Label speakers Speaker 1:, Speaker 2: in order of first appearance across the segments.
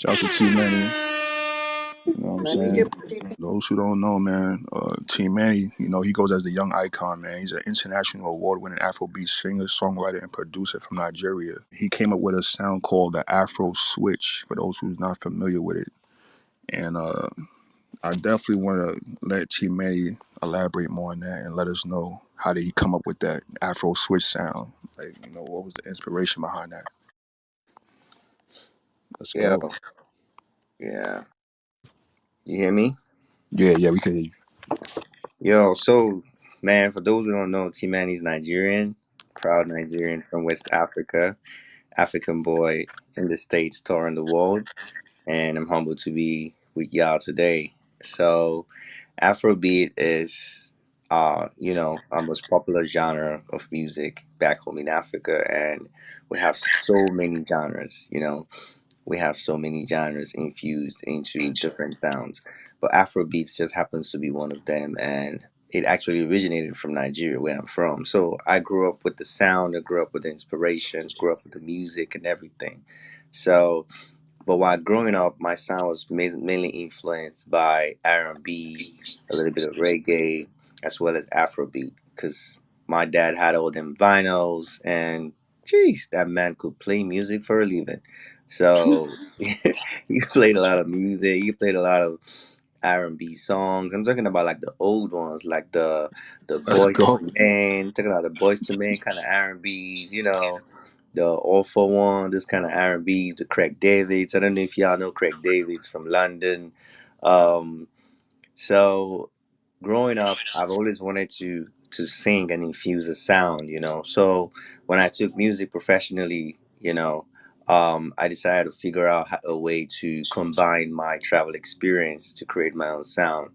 Speaker 1: Shout out to TeeManay. You know what I'm
Speaker 2: Let me get
Speaker 1: saying? Those who don't know, man, TeeManay, he goes as the young icon, man. He's an international award-winning Afrobeat singer, songwriter, and producer from Nigeria. He came up with a sound called the Afro-Switch, for those who's not familiar with it. And I definitely want to let TeeManay elaborate more on that and let us know how did he come up with that Afro-Switch sound. Like, what was the inspiration behind that? Let's
Speaker 2: Yo,
Speaker 1: go.
Speaker 2: yeah. You hear me?
Speaker 1: Yeah, we can hear you.
Speaker 2: Yo, so man, for those who don't know, T-Manny's Nigerian, proud Nigerian from West Africa, African boy in the States touring the world, and I'm humbled to be with y'all today. So, Afrobeat is our most popular genre of music back home in Africa, and we have so many genres, we have so many genres infused into different sounds. But Afrobeats just happens to be one of them, and it actually originated from Nigeria, where I'm from. So I grew up with the sound, I grew up with the inspiration, grew up with the music and everything. So, but while growing up, my sound was mainly influenced by R&B, a little bit of reggae, as well as Afrobeat, because my dad had all them vinyls, and geez, that man could play music for a living. So he played a lot of music. He played a lot of R&B songs. I'm talking about like the old ones, like the
Speaker 1: Let's
Speaker 2: Boys
Speaker 1: go.
Speaker 2: to Men. Talking about the Boys to Men kind of R&Bs, the All for One, this kind of R&Bs, the Craig Davids. I don't know if y'all know Craig Davids from London. Um, so growing up, I've always wanted to sing and infuse a sound. So when I took music professionally, I decided to figure out a way to combine my travel experience to create my own sound.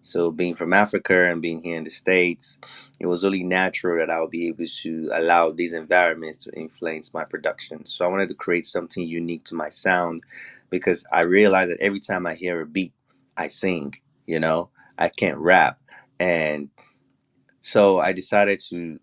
Speaker 2: So being from Africa and being here in the States, it was only natural that I would be able to allow these environments to influence my production. So I wanted to create something unique to my sound because I realized that every time I hear a beat, I sing, you know. I can't rap. And so I decided to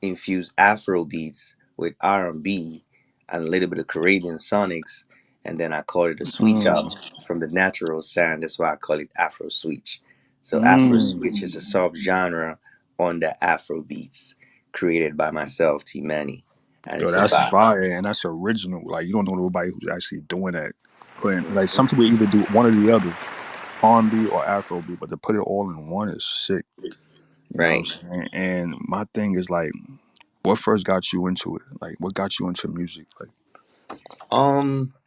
Speaker 2: infuse Afro beats with R&B and a little bit of Caribbean sonics, and then I call it a switch up
Speaker 1: Mm,
Speaker 2: from the natural sound. That's why I call it Afro-Switch. So Afro-Switch is a
Speaker 1: mm.
Speaker 2: subgenre on the Afro beats created by myself, T Manny. And
Speaker 1: Yo,
Speaker 2: it's a
Speaker 1: that's
Speaker 2: vibe.
Speaker 1: fire and that's original. Like you don't know nobody who's actually doing that. Putting like some people either do one or the other, R&B or Afrobeat, but to put it all in one is sick. You know what I'm
Speaker 2: Right.
Speaker 1: saying? And my thing is like, what first got you into it? Like, what got you into music? Like,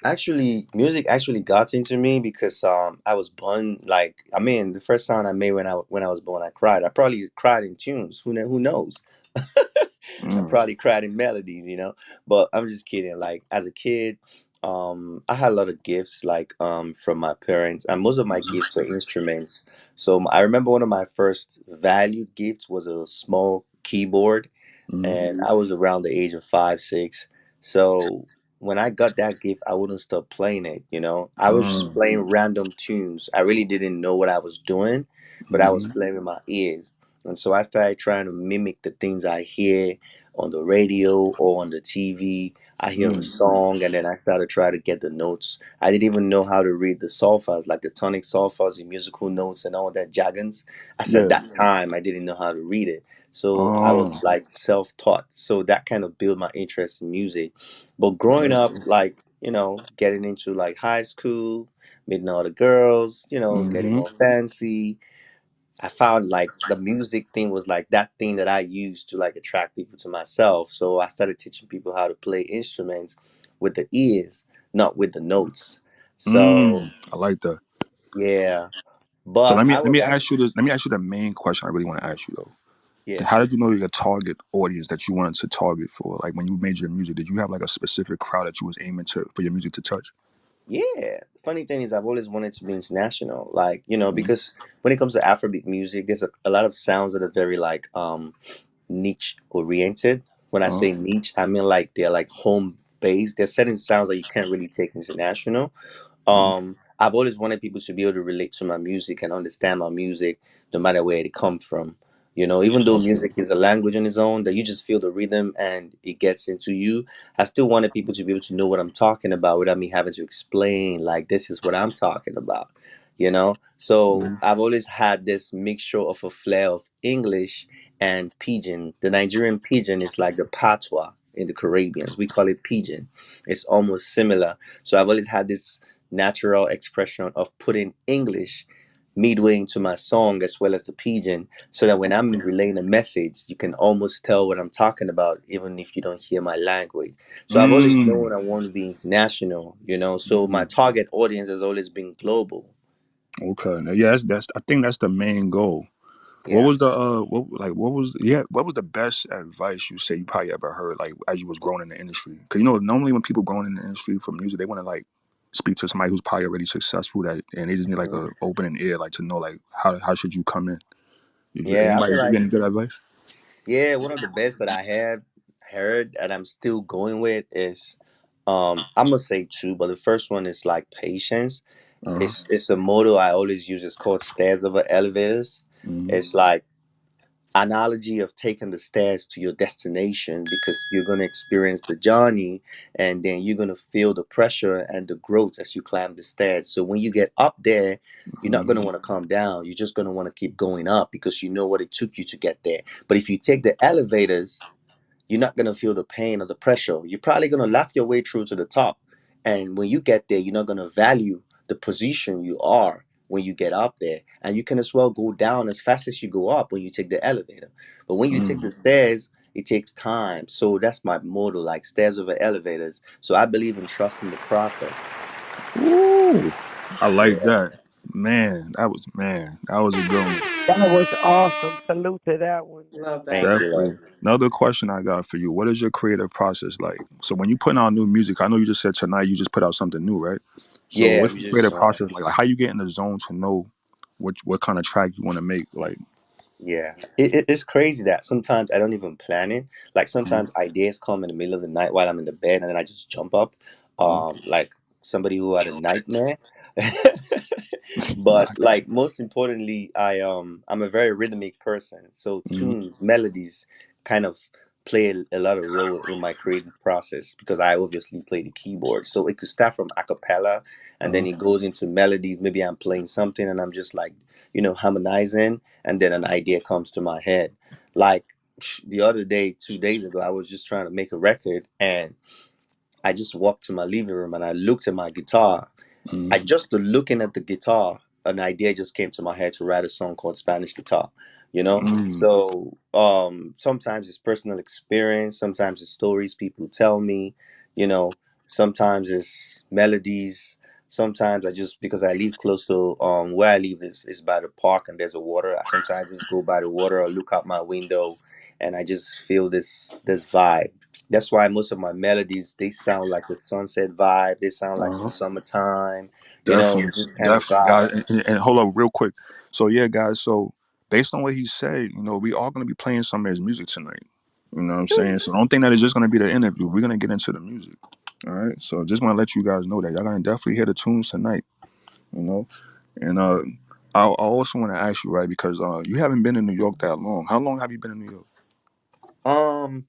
Speaker 2: Actually, music actually got into me because I was born like I mean the first sound I made when I was born I cried. I probably cried in tunes. Who knows? I
Speaker 1: mm,
Speaker 2: probably cried in melodies. But I'm just kidding. Like as a kid, I had a lot of gifts from my parents, and most of my
Speaker 1: mm,
Speaker 2: gifts were instruments. So I remember one of my first valued gifts was a small keyboard,
Speaker 1: mm,
Speaker 2: and I was around the age of 5, 6. So when I got that gift, I wouldn't stop playing it. I was just
Speaker 1: mm,
Speaker 2: playing random tunes. I really didn't know what I was doing, but I was
Speaker 1: mm,
Speaker 2: playing with my ears. And so I started trying to mimic the things I hear on the radio or on the TV. I hear a
Speaker 1: mm.
Speaker 2: song and then I started trying to get the notes. I didn't even know how to read the solfas, like the tonic solfas, the musical notes, and all that jargons. I said
Speaker 1: Yeah.
Speaker 2: that time I didn't know how to read it. So I was
Speaker 1: Oh,
Speaker 2: like self-taught. So that kind of built my interest in music. But growing
Speaker 1: that's
Speaker 2: up,
Speaker 1: dope.
Speaker 2: getting into like high school, meeting all the girls, getting
Speaker 1: Mm-hmm.
Speaker 2: all fancy, I found like the music thing was like that thing that I used to like attract people to myself. So I started teaching people how to play instruments with the ears, not with the notes. So
Speaker 1: I like that.
Speaker 2: yeah,
Speaker 1: So
Speaker 2: but
Speaker 1: let me
Speaker 2: I
Speaker 1: let
Speaker 2: was
Speaker 1: me
Speaker 2: actually
Speaker 1: ask you the let me ask you the main question I really want to ask you though.
Speaker 2: yeah.
Speaker 1: How did you know your target audience that you wanted to target for? Like when you made your music, did you have like a specific crowd that you was aiming to for your music to touch?
Speaker 2: Yeah, the funny thing is, I've always wanted to be international.
Speaker 1: Mm-hmm.
Speaker 2: Because when it comes to Afrobeat music, there's a lot of sounds that are very niche oriented. When I
Speaker 1: Uh-huh.
Speaker 2: say niche, I mean like they're like home based. There's certain sounds that you can't really take international. I've always wanted people to be able to relate to my music and understand my music, no matter where it come from. You know, even though
Speaker 1: Okay.
Speaker 2: music is a language on its own, that you just feel the rhythm and it gets into you. I still wanted people to be able to know what I'm talking about without me having to explain, like, this is what I'm talking about, you know? So
Speaker 1: Mhm.
Speaker 2: I've always had this mixture of a flair of English and Pidgin. The Nigerian Pidgin is like the patois in the Caribbeans. We call it Pidgin. It's almost similar. So I've always had this natural expression of putting English midway into my song as well as the Pidgin, so that when I'm relaying a message, you can almost tell what I'm talking about, even if you don't hear my language. So I've always
Speaker 1: Mm.
Speaker 2: known I want to be international, you know. So my
Speaker 1: Mm.
Speaker 2: target audience has always been global.
Speaker 1: Okay. Now, yeah, that's I think that's the main goal. What
Speaker 2: Yeah.
Speaker 1: was the what was the best advice you say you probably ever heard like as you was growing in the industry? Because you know normally when people growing in the industry for music they want to like speak to somebody who's probably already successful that and they just need like
Speaker 2: Mhm.
Speaker 1: a opening ear like to know like how should you come in? You
Speaker 2: Yeah, I
Speaker 1: anybody
Speaker 2: feel
Speaker 1: give you
Speaker 2: like,
Speaker 1: any good advice?
Speaker 2: yeah, one of the best that I have heard and I'm still going with is, I'm gonna say two, but the first one is like patience.
Speaker 1: Uh huh.
Speaker 2: It's a motto I always use. It's called stairs over elevators.
Speaker 1: Mm-hmm.
Speaker 2: It's like analogy of taking the stairs to your destination, because you're going to experience the journey and then you're going to feel the pressure and the growth as you climb the stairs. So when you get up there, you're not going to
Speaker 1: Mm-hmm.
Speaker 2: want to come down. You're just going to want to keep going up because you know what it took you to get there. But if you take the elevators, you're not going to feel the pain or the pressure. You're probably going to laugh your way through to the top. And when you get there, you're not going to value the position you are when you get up there. And you can as well go down as fast as you go up when you take the elevator. But when you take
Speaker 1: Mm.
Speaker 2: the stairs, it takes time. So that's my motto, like stairs over elevators. So I believe in trusting the process.
Speaker 1: Ooh, I like
Speaker 2: Yeah.
Speaker 1: that. Man, that was a good one.
Speaker 3: That was awesome. Salute to that one.
Speaker 4: Love that.
Speaker 2: Thank you.
Speaker 1: Definitely. Another question I got for you. What is your creative process like? So when you put out new music, I know you just said tonight you just put out something new, right? So
Speaker 2: Yeah,
Speaker 1: what's
Speaker 2: we
Speaker 1: your
Speaker 2: just
Speaker 1: creative process like? Like how you get in the zone to know what kind of track you want to make? Like
Speaker 2: Yeah, it's crazy that sometimes I don't even plan it. Like
Speaker 1: mhm,
Speaker 2: sometimes ideas come in the middle of the night while I'm in the bed, and then I just jump up,
Speaker 1: mhm.
Speaker 2: like somebody who had a nightmare.
Speaker 1: Nah,
Speaker 2: But like most importantly, I'm a very rhythmic person, so
Speaker 1: mhm,
Speaker 2: tunes, melodies, kind of play a lot of role in my creative process because I obviously play the keyboard. So it could start from a cappella, and then
Speaker 1: uh-huh,
Speaker 2: it goes into melodies. Maybe I'm playing something, and I'm just like, harmonizing, and then an idea comes to my head. Like the other day, 2 days ago, I was just trying to make a record, and I just walked to my living room and I looked at my guitar.
Speaker 1: mhm,
Speaker 2: I just looking at the guitar, an idea just came to my head to write a song called Spanish Guitar.
Speaker 1: mm,
Speaker 2: So sometimes it's personal experience, sometimes it's stories people tell me, you know, sometimes it's melodies. Sometimes I just, because I live close to where I live is by the park and there's a water. I sometimes just go by the water or look out my window and I just feel this vibe. That's why most of my melodies, they sound like the sunset vibe. They sound like the
Speaker 1: uh-huh.
Speaker 2: summertime,
Speaker 1: Definitely,
Speaker 2: this kind of
Speaker 1: definitely, guys.
Speaker 2: vibe.
Speaker 1: And hold up, real quick. So yeah, guys. So based on what he said, we all gonna be playing some of his music tonight. You know what I'm saying? So don't think that it's just gonna be the interview. We're gonna get into the music. All right. So just want to let you guys know that y'all gonna definitely hear the tunes tonight. You know. And I also want to ask you, right, because you haven't been in New York that long. How long have you been in New York?
Speaker 2: Um,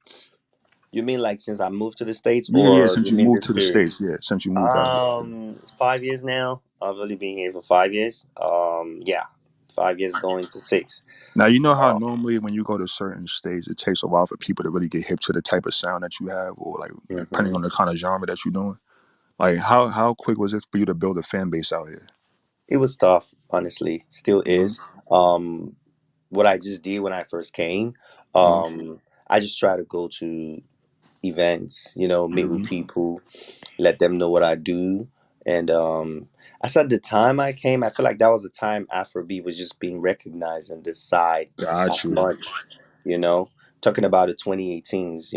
Speaker 2: you mean like since I moved to the States,
Speaker 1: Yeah, yeah.
Speaker 2: or
Speaker 1: Since
Speaker 2: you
Speaker 1: you
Speaker 2: mean
Speaker 1: moved
Speaker 2: this
Speaker 1: to the
Speaker 2: period?
Speaker 1: states, yeah. Since you moved out here.
Speaker 2: It's 5 years now. I've only been here for 5 years. Yeah, 5 years going to six.
Speaker 1: Now you know how
Speaker 2: Uh,
Speaker 1: normally when you go to certain states, it takes a while for people to really get hip to the type of sound that you have, or like depending
Speaker 2: mhm.
Speaker 1: on the kind of genre that you're doing. Like how quick was it for you to build a fan base out here?
Speaker 2: It was tough, honestly. Still
Speaker 1: Hmm.
Speaker 2: is. Um, what I just did when I first came,
Speaker 1: Uh,
Speaker 2: I just try to go to events, meet with
Speaker 1: hmm.
Speaker 2: people, let them know what I do. And I said the time I came, I feel like that was the time Afrobeat was just being recognized on this side
Speaker 1: Got
Speaker 2: as
Speaker 1: you.
Speaker 2: much, you know. Talking about the 2018s,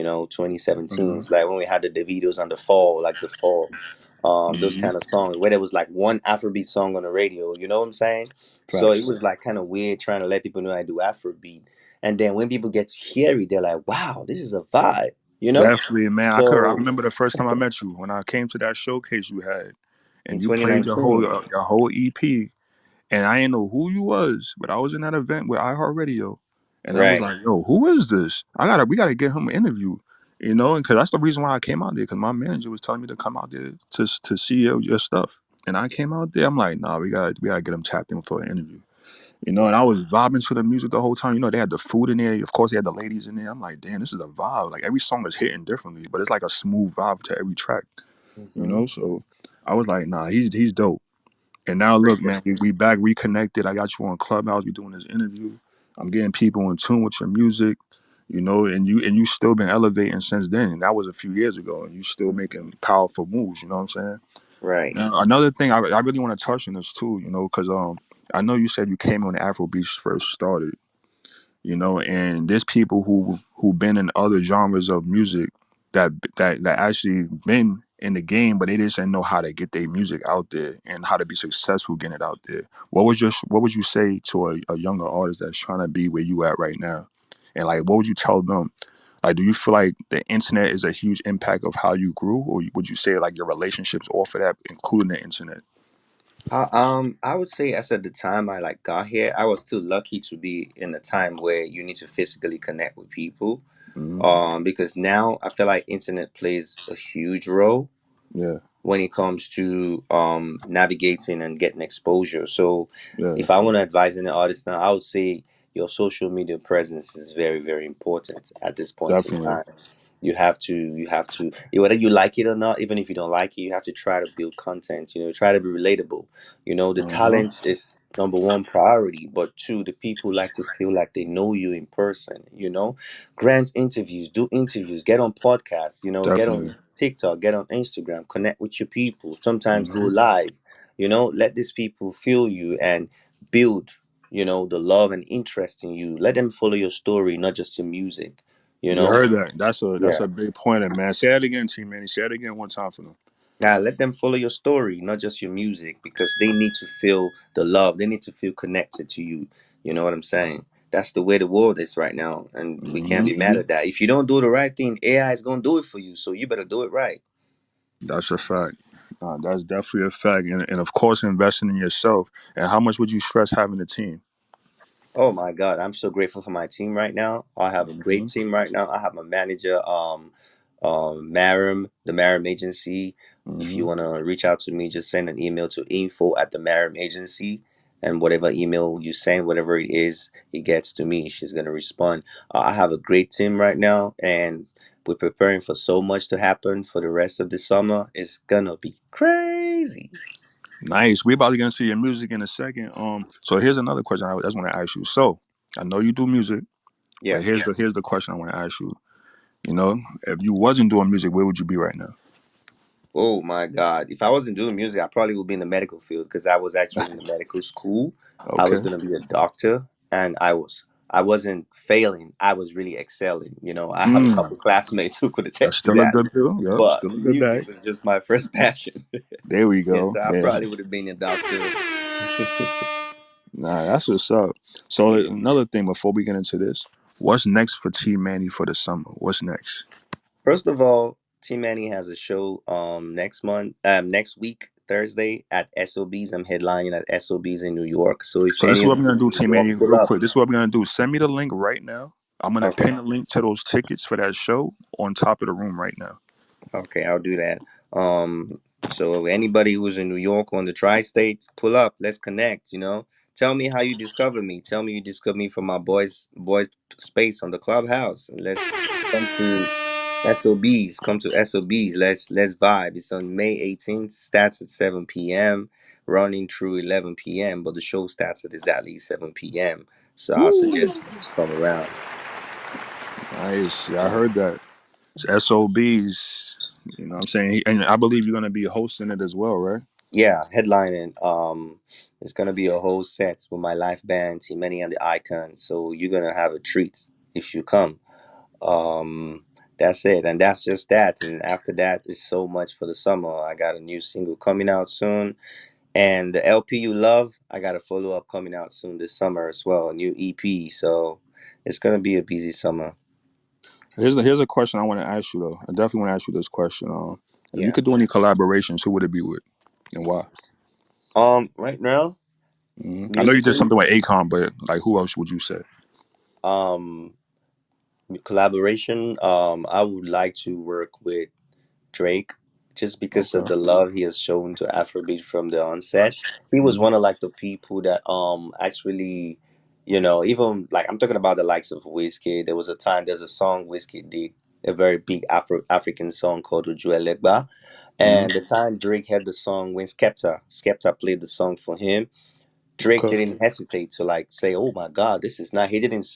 Speaker 1: Hmm.
Speaker 2: 2017s, like when we had the videos on the fall, like the fall, those
Speaker 1: Hmm.
Speaker 2: kind of songs where there was like one Afrobeat song on the radio, you know what I'm saying? So it
Speaker 1: Facts.
Speaker 2: was like kind of weird trying to let people know I do Afrobeat. And then when people get to hear it, they're like, wow, this is a vibe, you know?
Speaker 1: Definitely, man. I
Speaker 2: So
Speaker 1: remember the first time I met you when I came to that showcase you had,
Speaker 2: in
Speaker 1: and you played2019. your whole EP, and I didn't know who you was, but I was in that event with iHeartRadio, And I was
Speaker 2: Right.
Speaker 1: like, yo, who is this? We gotta get him an interview, and because that's the reason why I came out there. Because my manager was telling me to come out there to see your stuff, and I came out there. I'm like, nah, we gotta get him tapped in for an interview, And I was vibing to the music the whole time. They had the food in there. Of course, they had the ladies in there. I'm like, damn, this is a vibe. Like every song is hitting differently, but it's like a smooth vibe to every track,
Speaker 2: Mm-hmm.
Speaker 1: So I was like, nah, he's dope. And now look, man, we back reconnected. I got you on Clubhouse. We doing this interview. I'm getting people in tune with your music, and you still been elevating since then. And that was a few years ago, and you still making powerful moves. You know what I'm saying?
Speaker 2: Right.
Speaker 1: Now, another thing I really want to touch on this too, because I know you said you came when Afrobeats first started, and there's people who been in other genres of music that actually been in the game, but they just didn't know how to get their music out there and how to be successful getting it out there. What would you say to a younger artist that's trying to be where you at right now, and like what would you tell them? Like, do you feel like the internet is a huge impact of how you grew, or would you say like your relationships off of that, including the internet?
Speaker 2: I would say as at the time I like got here, I was too lucky to be in a time where you need to physically connect with people.
Speaker 1: Hmm.
Speaker 2: Because now I feel like internet plays a huge role
Speaker 1: Yeah,
Speaker 2: when it comes to navigating and getting exposure. So
Speaker 1: yeah,
Speaker 2: if I want to advise any artist now, I would say your social media presence is very, very important at this point in
Speaker 1: definitely.
Speaker 2: time. You have to, whether you like it or not, even if you don't like it, you have to try to build content, try to be relatable. The
Speaker 1: Uh-huh.
Speaker 2: talent is number one priority, but two, the people like to feel like they know you in person. Grant interviews, do interviews, get on podcasts, get on
Speaker 1: Definitely.
Speaker 2: TikTok, get on Instagram, connect with your people, sometimes go
Speaker 1: Hmm.
Speaker 2: live, let these people feel you and build, the love and interest in you. Let them follow your story, not just your music, you
Speaker 1: You
Speaker 2: know?
Speaker 1: heard that. That's
Speaker 2: Yeah.
Speaker 1: a big point, man. Say that again, TeeManay. Say it again one time for them.
Speaker 2: Now let them follow your story, not just your music, because they need to feel the love. They need to feel connected to you. You know what I'm saying? That's the way the world is right now, and we can't
Speaker 1: Hmm.
Speaker 2: be mad at that. If you don't do the right thing, AI is gonna do it for you. So you better do it right.
Speaker 1: That's a fact. That's definitely a fact. And of course, investing in yourself. And how much would you stress having a team?
Speaker 2: Oh my God, I'm so grateful for my team right now. I have a great
Speaker 1: Hmm.
Speaker 2: team right now. I have my manager, Marim, the Marim Agency. If you
Speaker 1: Hmm.
Speaker 2: wanna reach out to me, just send an email to info@the Marim Agency, and whatever email you send, whatever it is, it gets to me. She's gonna respond. I have a great team right now, and we're preparing for so much to happen for the rest of the summer. It's gonna be crazy.
Speaker 1: Nice. We about to get into your music in a second. So here's another question I just want to ask you. So I know you do music,
Speaker 2: Yeah.
Speaker 1: but here's the question I want to ask you. If you wasn't doing music, where would you be right now?
Speaker 2: Oh my God. If I wasn't doing music, I probably would be in the medical field because I was actually in the medical school. I was
Speaker 1: Okay.
Speaker 2: gonna be a doctor and I wasn't failing. I was really excelling. I have a
Speaker 1: Mm,
Speaker 2: couple classmates who could
Speaker 1: that's
Speaker 2: attest to
Speaker 1: still a
Speaker 2: that.
Speaker 1: good deal. Yep,
Speaker 2: But
Speaker 1: still a good
Speaker 2: music
Speaker 1: bag.
Speaker 2: was just my first passion.
Speaker 1: There we
Speaker 2: Yeah,
Speaker 1: go.
Speaker 2: so I
Speaker 1: Yeah.
Speaker 2: probably would have been a doctor.
Speaker 1: Nah, that's what's up. So
Speaker 2: Yeah.
Speaker 1: another thing before we get into this, what's next for TeeManay for the summer? What's next?
Speaker 2: First of all, T Manny has a show next week, Thursday at SOBs. I'm headlining at SOBs in New York. So if
Speaker 1: So this
Speaker 2: any
Speaker 1: is
Speaker 2: of
Speaker 1: what we're
Speaker 2: you
Speaker 1: gonna do,
Speaker 2: in New York,
Speaker 1: TeeManay,
Speaker 2: pull
Speaker 1: real
Speaker 2: up.
Speaker 1: quick. This is what we're gonna do. Send me the link right now. I'm gonna
Speaker 2: Okay.
Speaker 1: pin the link to those tickets for that show on top of the room right now.
Speaker 2: Okay, I'll do that. So anybody who's in New York or in the tri-states, pull up. Let's connect. Tell me how you discovered me. Tell me you discovered me from my boys space on the Clubhouse. And let's come to SOBs. Come to SOBs. Let's vibe. It's on May 18th. Starts at 7 p.m. Running through 11 p.m. But the show starts at exactly 7 p.m. So I'll
Speaker 1: Woo!
Speaker 2: suggest you just come around.
Speaker 1: Nice. Yeah, I heard that. It's SOBs. You know what I'm saying? And I believe you're gonna be hosting it as well, right?
Speaker 2: Yeah, headlining. It's gonna be a whole set with my live band, T-Many and the Icons. So you're gonna have a treat if you come. Um, that's it, and that's just that. And after that is so much for the summer. I got a new single coming out soon, and the LP you love, I got a follow up coming out soon this summer as well, a new EP. So it's gonna be a busy summer.
Speaker 1: Here's a question I want to ask you though. I definitely want to ask you this question. If you
Speaker 2: Yeah.
Speaker 1: could do any collaborations, who would it be with, and why?
Speaker 2: Right now,
Speaker 1: I know you did
Speaker 2: musically.
Speaker 1: something with Akon, but like, who else would you say?
Speaker 2: Um, Collaboration. I would like to work with Drake, just because of
Speaker 1: Okay.
Speaker 2: the love he has shown to Afrobeat from the onset. He was
Speaker 1: Hmm.
Speaker 2: one of like the people that actually, even like I'm talking about the likes of Whiskey. There was a time there's a song Whiskey did, a very big African song called Ujuelegba.
Speaker 1: Hmm.
Speaker 2: And the time Drake had the song, when Skepta played the song for him, Drake
Speaker 1: Okay.
Speaker 2: didn't hesitate to like say, "Oh my God, this is not." He didn't,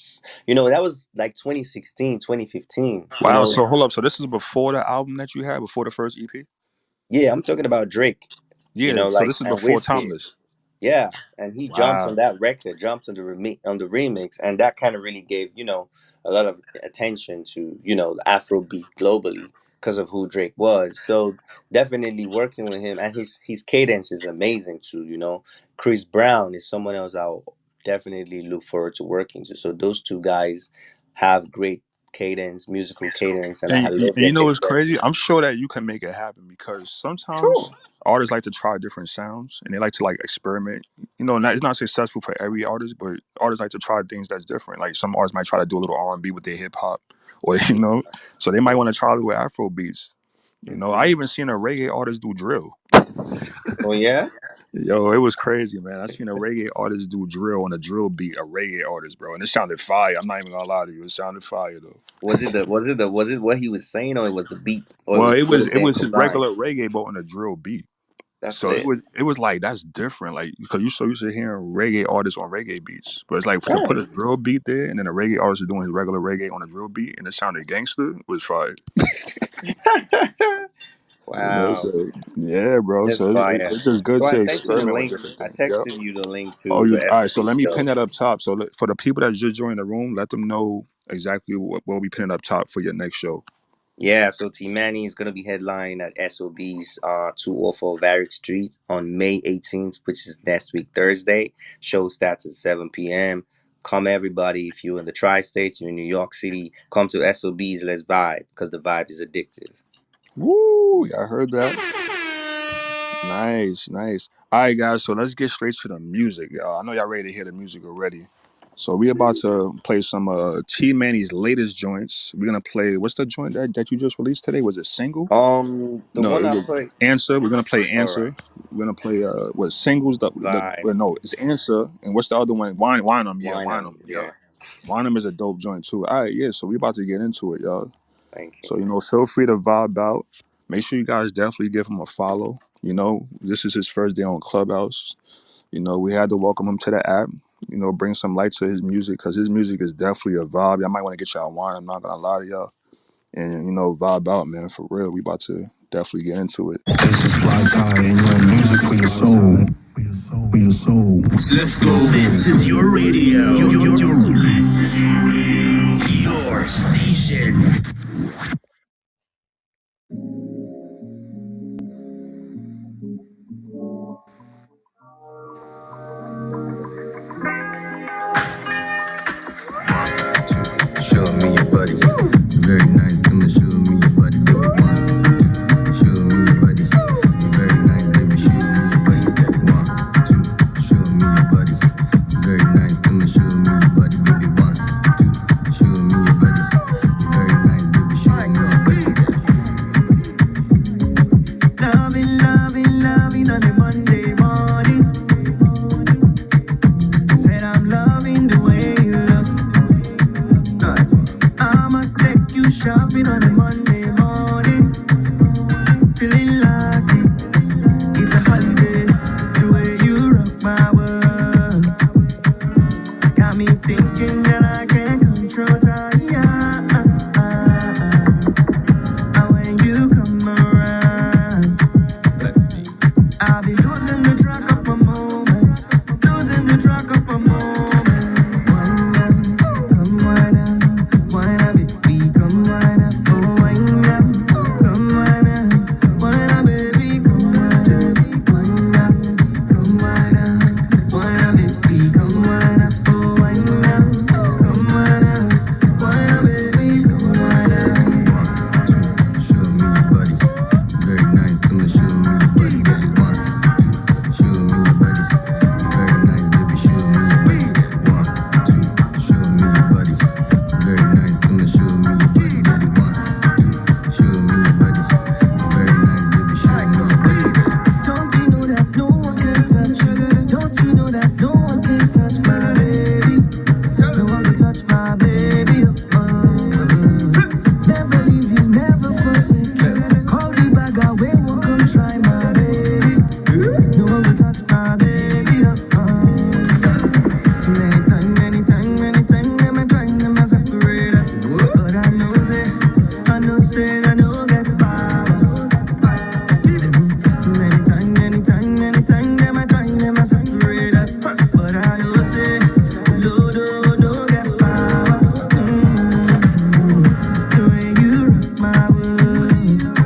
Speaker 2: that was like 2016, 2015.
Speaker 1: Wow. So hold up. So this is before the album that you had, before the first EP.
Speaker 2: Yeah, I'm talking about Drake,
Speaker 1: Yeah. So
Speaker 2: like,
Speaker 1: this is
Speaker 2: and
Speaker 1: before
Speaker 2: Wizkid.
Speaker 1: Timeless.
Speaker 2: Yeah, and he jumped
Speaker 1: Wow.
Speaker 2: on that record, jumped on the remix, and that kind of really gave a lot of attention to the Afrobeat globally because of who Drake was. So definitely working with him, and his cadence is amazing too. Chris Brown is someone else I'll definitely look forward to working to. So those two guys have great cadence, musical cadence, and I love
Speaker 1: And
Speaker 2: their
Speaker 1: you know what's
Speaker 2: cadence.
Speaker 1: crazy? I'm sure that you can make it happen because sometimes
Speaker 2: Sure.
Speaker 1: artists like to try different sounds and they like to like experiment. It's not successful for every artist, but artists like to try things that's different. Like some artists might try to do a little R&B with their hip hop, or so they might want to try a little Afro beats. I
Speaker 2: Hmm.
Speaker 1: even seen a reggae artist do drill.
Speaker 2: Oh yeah.
Speaker 1: Yo, it was crazy, man. I seen a reggae artist do drill on a drill beat, a reggae artist, bro, and it sounded fire. I'm not even gonna lie to you, it sounded fire though.
Speaker 2: Was it what he was saying, or it was the beat, or it
Speaker 1: Well,
Speaker 2: was
Speaker 1: it was
Speaker 2: both
Speaker 1: it
Speaker 2: then
Speaker 1: was his
Speaker 2: combined?
Speaker 1: regular reggae, but on a drill beat.
Speaker 2: That's
Speaker 1: So it
Speaker 2: lit.
Speaker 1: was it was like that's different, like because you so used to hearing reggae artists on reggae beats, but it's like to put
Speaker 2: Right.
Speaker 1: a drill beat there and then a reggae artist is doing his regular reggae on a drill beat and it sounded gangster was fire.
Speaker 2: Wow.
Speaker 1: So yeah, bro.
Speaker 2: That's
Speaker 1: So
Speaker 2: fire.
Speaker 1: it's just good
Speaker 2: So I
Speaker 1: to
Speaker 2: sent you the
Speaker 1: experiment with
Speaker 2: link.
Speaker 1: different
Speaker 2: I
Speaker 1: things. Yeah.
Speaker 2: texted you the link
Speaker 1: Oh,
Speaker 2: to
Speaker 1: you
Speaker 2: the
Speaker 1: all right? So
Speaker 2: SOB
Speaker 1: let me pin
Speaker 2: show.
Speaker 1: that up top. So for the people that just joined the room, let them know exactly what we pinning up top for your next show.
Speaker 2: Yeah, so TeeManay is gonna be headlining at SOB's 204 Varick Street on May 18th, which is next week Thursday. Show starts at 7 p.m. Come everybody, if you're in the tri-states, you're in New York City, come to SOB's, let's vibe, because the vibe is addictive.
Speaker 1: Woo! I heard that. Nice, nice. All right, guys. So let's get straight to the music. I know y'all ready to hear the music already. So we about to play some T Manny's latest joints. We're gonna play. What's the joint that you just released today? Was it single?
Speaker 2: The
Speaker 1: No,
Speaker 2: one
Speaker 1: it
Speaker 2: I
Speaker 1: was
Speaker 2: put.
Speaker 1: Answer. We're gonna play
Speaker 2: All right.
Speaker 1: Answer. We're gonna play what singles?
Speaker 2: Vibe.
Speaker 1: Well, no, it's Answer. And what's the other one? Wine 'em. Yeah,
Speaker 2: Wine
Speaker 1: Wine 'em.
Speaker 2: on.
Speaker 1: Yeah,
Speaker 2: Yeah.
Speaker 1: Wine 'em is a dope joint too. All right, yeah. So we about to get into it, y'all.
Speaker 2: Thank you.
Speaker 1: So feel free to vibe out. Make sure you guys definitely give him a follow. This is his first day on Clubhouse. We had to welcome him to the app. Bring some light to his music because his music is definitely a vibe. Y'all might want to get y'all wine. I'm not gonna lie to y'all, and vibe out, man. For real, we about to definitely get into it.
Speaker 4: This is Fly Guy, and you're in music for your soul. For your soul. Let's go. This is your radio. Your station. Show me your body. Very nice. Come and show me your body, baby. One, show me your body. Very nice, baby. Show me your body. One, two. Show me your body. Very nice. Come and show me your body, baby. One, two. Show me your body. Very nice, baby. Show me your body. Loving, loving, loving on a Monday morning. Said I'm loving the way you look. Nice. I'ma take you shopping on a Monday morning. Feeling lucky, it's a holiday. The way you rock my world got me thinking that I can't control time. Yeah, and when you come around, bless me. I'll be losing the track of my moments, losing the track of my moments. Wind up, come wind up, baby, come wind up, oh wind up, come wind up, baby, come wind up, come wind up, baby, come wind up, oh wind up, come wind up, baby, come wind up. Show me your body, very nice. Come and show me your body, baby. One, two, show me can touch. Don't you know that no one can touch my baby? No one can touch my baby. Never leave you, never forsake you. Call me back, I won't come try my baby. No one can touch my baby. Many time, them a trying, them a separate us. But I know get power. Many time, them a trying, them a separate us. But I know say, Lord, oh, no get power. The way you rock my world,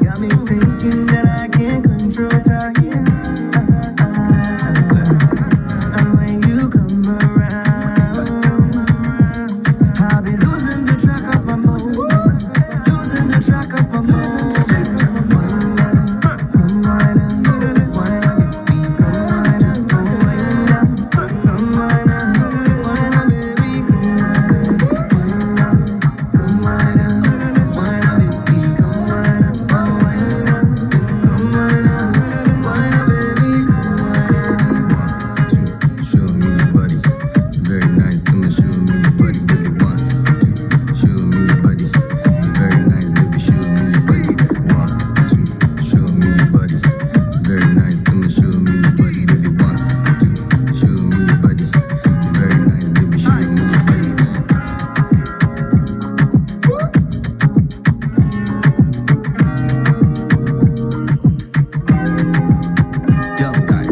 Speaker 4: got me thinking that I can't control time. And when you come around, I'll be losing the track of my moment, losing the track of my moment. Come wind up, wind up, come wind up, come wind up, come wind up, wind up, baby, come wind up, wind up, come wind up, wind up, baby, come wind up, come wind up, come wind up, wind up, baby, come wind up. Show me your body, very nice. Come and show me your body, baby. 1, 2, show me your body, very nice, baby. Show me your body. 1, 2, show me your body, very nice. Come and show me your body, baby. 1, 2, show me your body, very nice, baby. Show me your body. Young guy.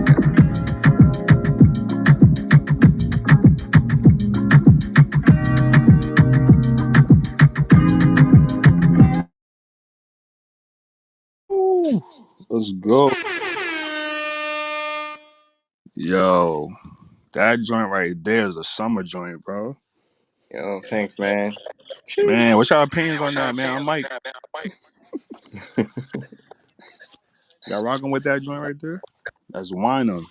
Speaker 1: Ooh, let's go. Yo, that joint right there is a summer joint, bro.
Speaker 2: Yo, thanks, man.
Speaker 1: Man, what's your opinions on that, man? I'm Mike. Y'all rocking with that joint right there? That's wine on.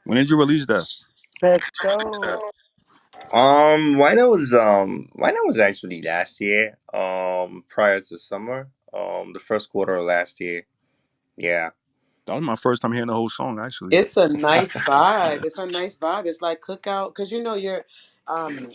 Speaker 1: When did you release that?
Speaker 3: Let's go.
Speaker 2: Why not was actually last year. Prior to summer. The first quarter of last year. Yeah.
Speaker 1: That was my first time hearing the whole song, actually.
Speaker 5: It's a nice vibe. It's a nice vibe. It's like cookout because you're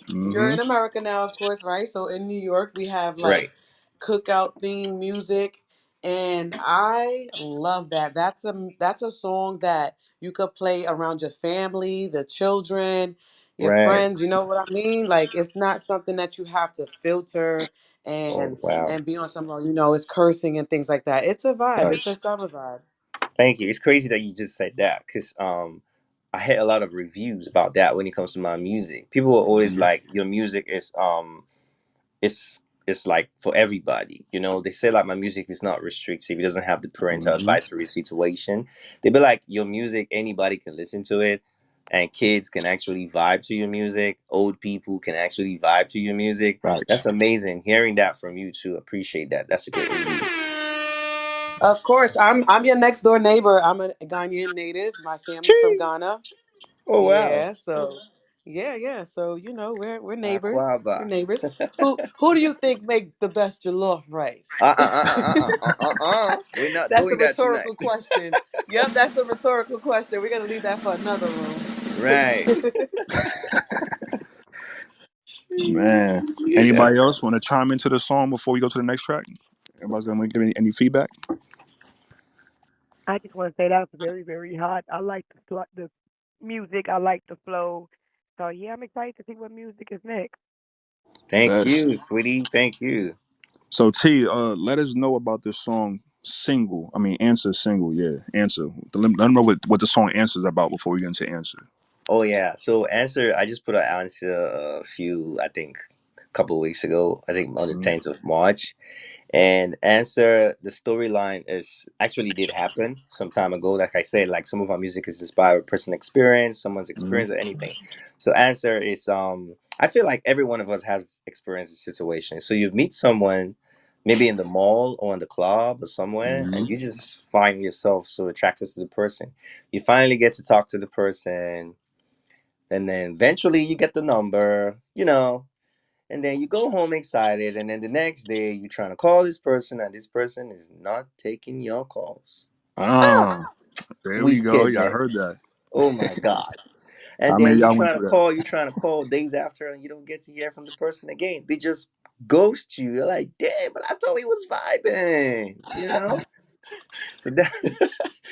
Speaker 1: Mm-hmm.
Speaker 5: in America now, of course, right? So in New York, we have
Speaker 2: Right.
Speaker 5: like cookout themed music, and I love that. That's a song that you could play around your family, the children, your
Speaker 2: Right.
Speaker 5: friends. You know what I mean? Like it's not something that you have to filter
Speaker 2: Oh
Speaker 5: and
Speaker 2: wow.
Speaker 5: and be on some, it's cursing and things like that. It's a vibe. It's a
Speaker 2: Gosh.
Speaker 5: summer vibe.
Speaker 2: Thank you. It's crazy that you just said that because I had a lot of reviews about that when it comes to my music. People were always
Speaker 1: Mm-hmm.
Speaker 2: like, "Your music is it's like for everybody." You know, they say like my music is not restrictive. It doesn't have the parental
Speaker 1: Mm-hmm.
Speaker 2: advisory situation. They be like, "Your music, anybody can listen to it." And kids can actually vibe to your music. Old people can actually vibe to your music.
Speaker 1: Facts.
Speaker 2: That's amazing. Hearing that from you too, appreciate that. That's a great review.
Speaker 5: Of course, I'm your next door neighbor. I'm a Ghanaian native. My family's from
Speaker 2: Chee!
Speaker 5: Ghana.
Speaker 2: Oh wow.
Speaker 5: Yeah, so yeah. So we're neighbors. We're
Speaker 2: Aquaba.
Speaker 5: neighbors. Who do you think make the best jollof rice?
Speaker 2: We're not
Speaker 5: That's a
Speaker 2: doing that tonight.
Speaker 5: rhetorical question. Yep, that's a rhetorical question. We're gonna leave that for another room.
Speaker 2: Right.
Speaker 1: Man.
Speaker 2: Yeah, that's
Speaker 1: Anybody else want to chime into the song before we go to the next track? Everybody's gonna give any feedback?
Speaker 3: I just want to say that was very, very hot. I like the music. I like the flow. So yeah, I'm excited to see what music is next.
Speaker 2: thank
Speaker 1: Best.
Speaker 2: you, sweetie. Thank you.
Speaker 1: So T, let us know about this song single. I mean answer single, yeah. Answer. Let them know what the song answer is about before we get into answer.
Speaker 2: Oh yeah. So answer. I just put an answer a few. I think a couple of weeks ago. I think on the
Speaker 1: Mm-hmm.
Speaker 2: 10th of March. And answer the storyline is actually did happen some time ago. Like I said, like some of our music is inspired by personal experience, someone's
Speaker 1: Mm-hmm.
Speaker 2: experience, or anything. So answer is I feel like every one of us has experienced a situation. So you meet someone maybe in the mall or in the club or somewhere,
Speaker 1: Mm-hmm.
Speaker 2: and you just find yourself so attracted to the person. You finally get to talk to the person, and then eventually you get the number, And then you go home excited, and then the next day you're trying to call this person, and this person is not taking your calls. Ah,
Speaker 1: Ah, there we go. Yeah, I heard
Speaker 2: wickedness.
Speaker 1: that.
Speaker 2: Oh my God. And
Speaker 1: How many
Speaker 2: then
Speaker 1: of y'all went through that?
Speaker 2: you're trying to call days after, and you don't get to hear from the person again. They just ghost you. You're like, damn, but I thought we was vibing, you know? So that